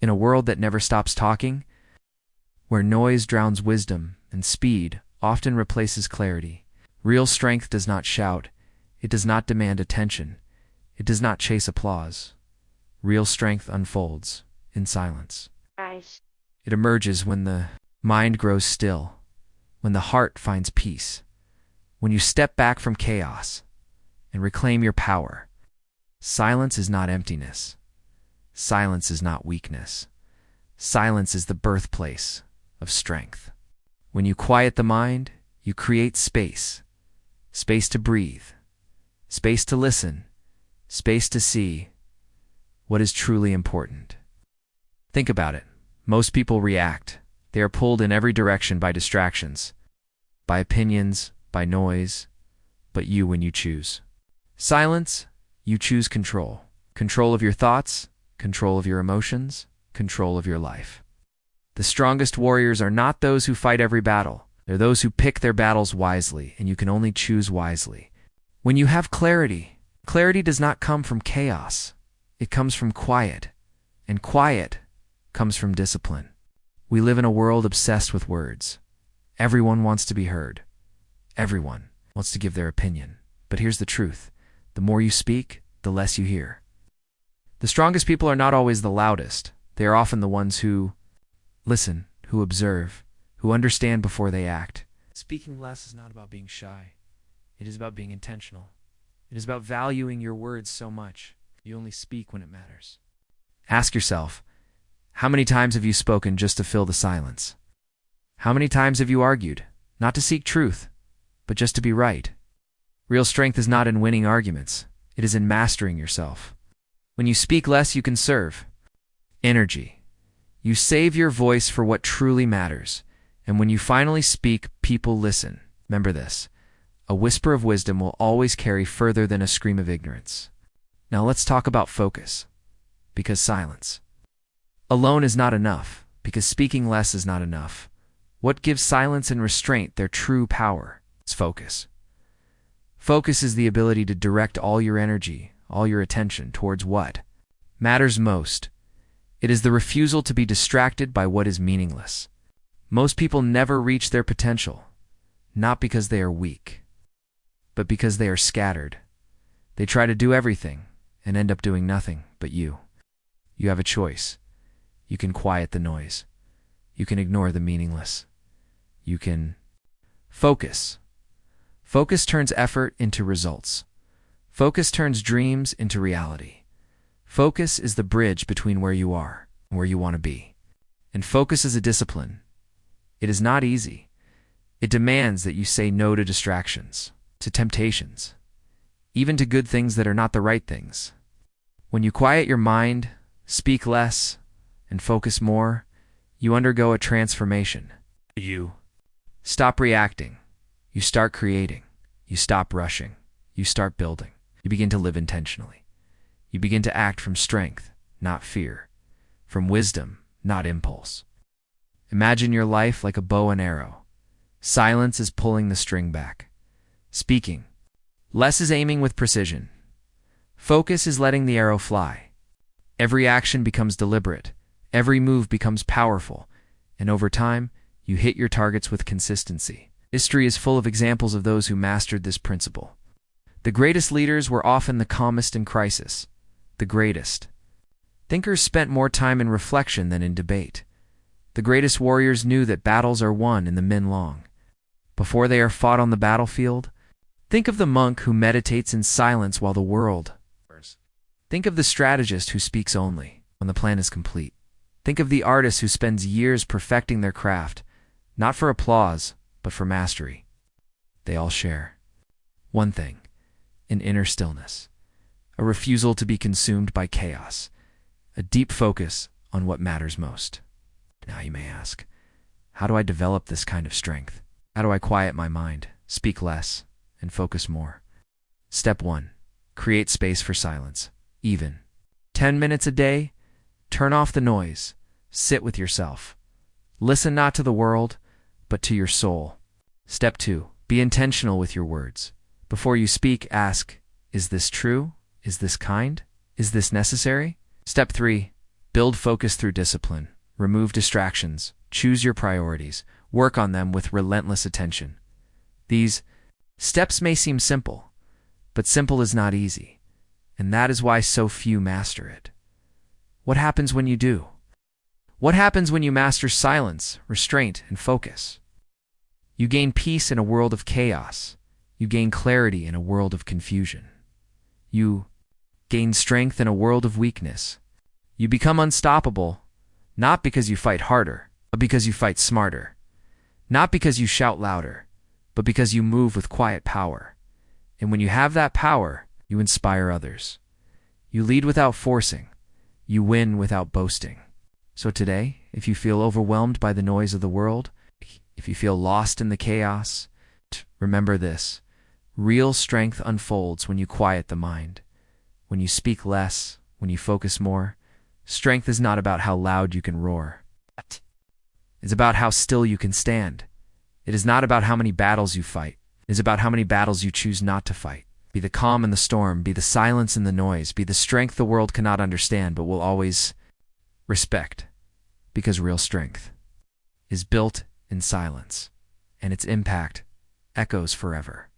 In a world that never stops talking, where noise drowns wisdom and speed often replaces clarity, real strength does not shout, it does not demand attention, it does not chase applause. Real strength unfolds in silence. Guys. It emerges when the mind grows still, when the heart finds peace, when you step back from chaos and reclaim your power. Silence is not emptiness. Silence is not weakness. Silence is the birthplace of strength. When you quiet the mind, you create space. Space to breathe. Space to listen. Space to see what is truly important. Think about it. Most people react. They are pulled in every direction by distractions, by opinions, by noise. But you, when you choose silence, you choose control. Control of your thoughts, control of your emotions, control of your life. The strongest warriors are not those who fight every battle. They're those who pick their battles wisely, and you can only choose wisely. When you have clarity, clarity does not come from chaos. It comes from quiet, and quiet comes from discipline. We live in a world obsessed with words. Everyone wants to be heard. Everyone wants to give their opinion. But here's the truth. The more you speak, the less you hear. The strongest people are not always the loudest. They are often the ones who listen, who observe, who understand before they act. Speaking less is not about being shy. It is about being intentional. It is about valuing your words so much. You only speak when it matters. Ask yourself, how many times have you spoken just to fill the silence? How many times have you argued, not to seek truth, but just to be right? Real strength is not in winning arguments. It is in mastering yourself. When you speak less, you can serve. Energy. You save your voice for what truly matters. And when you finally speak, people listen. Remember this. A whisper of wisdom will always carry further than a scream of ignorance. Now let's talk about focus. Because silence alone is not enough. Because speaking less is not enough. What gives silence and restraint their true power? It's focus. Focus is the ability to direct all your energy, all your attention towards what matters most. It is the refusal to be distracted by what is meaningless. Most people never reach their potential, not because they are weak, but because they are scattered. They try to do everything and end up doing nothing but you. You have a choice. You can quiet the noise. You can ignore the meaningless. You can focus. Focus turns effort into results. Focus turns dreams into reality. Focus is the bridge between where you are and where you want to be. And focus is a discipline. It is not easy. It demands that you say no to distractions, to temptations, even to good things that are not the right things. When you quiet your mind, speak less, and focus more, you undergo a transformation. You stop reacting. You start creating. You stop rushing. You start building. You begin to live intentionally. You begin to act from strength, not fear. From wisdom, not impulse. Imagine your life like a bow and arrow. Silence is pulling the string back. Speaking less is aiming with precision. Focus is letting the arrow fly. Every action becomes deliberate. Every move becomes powerful. And over time, you hit your targets with consistency. History is full of examples of those who mastered this principle. The greatest leaders were often the calmest in crisis. The greatest thinkers spent more time in reflection than in debate. The greatest warriors knew that battles are won in the min long. Before they are fought on the battlefield, think of the monk who meditates in silence while the world. Think of the strategist who speaks only when the plan is complete. Think of the artist who spends years perfecting their craft, not for applause, but for mastery. They all share one thing, an inner stillness, a refusal to be consumed by chaos, a deep focus on what matters most. Now you may ask, how do I develop this kind of strength? How do I quiet my mind, speak less, and focus more? Step 1. Create space for silence. Even 10 minutes a day, turn off the noise, sit with yourself. Listen not to the world, but to your soul. Step 2. Be intentional with your words. Before you speak, ask, is this true? Is this kind? Is this necessary? Step 3. Build focus through discipline. Remove distractions. Choose your priorities. Work on them with relentless attention. These steps may seem simple, but simple is not easy, and that is why so few master it. What happens when you do? What happens when you master silence, restraint, and focus? You gain peace in a world of chaos. You gain clarity in a world of confusion. You gain strength in a world of weakness. You become unstoppable, not because you fight harder, but because you fight smarter. Not because you shout louder, but because you move with quiet power. And when you have that power, you inspire others. You lead without forcing. You win without boasting. So today, if you feel overwhelmed by the noise of the world, if you feel lost in the chaos, remember this: real strength unfolds when you quiet the mind. When you speak less, when you focus more. Strength is not about how loud you can roar. It's about how still you can stand. It is not about how many battles you fight. It is about how many battles you choose not to fight. Be the calm in the storm, be the silence in the noise, be the strength the world cannot understand but will always respect. Because real strength is built in silence, and its impact echoes forever.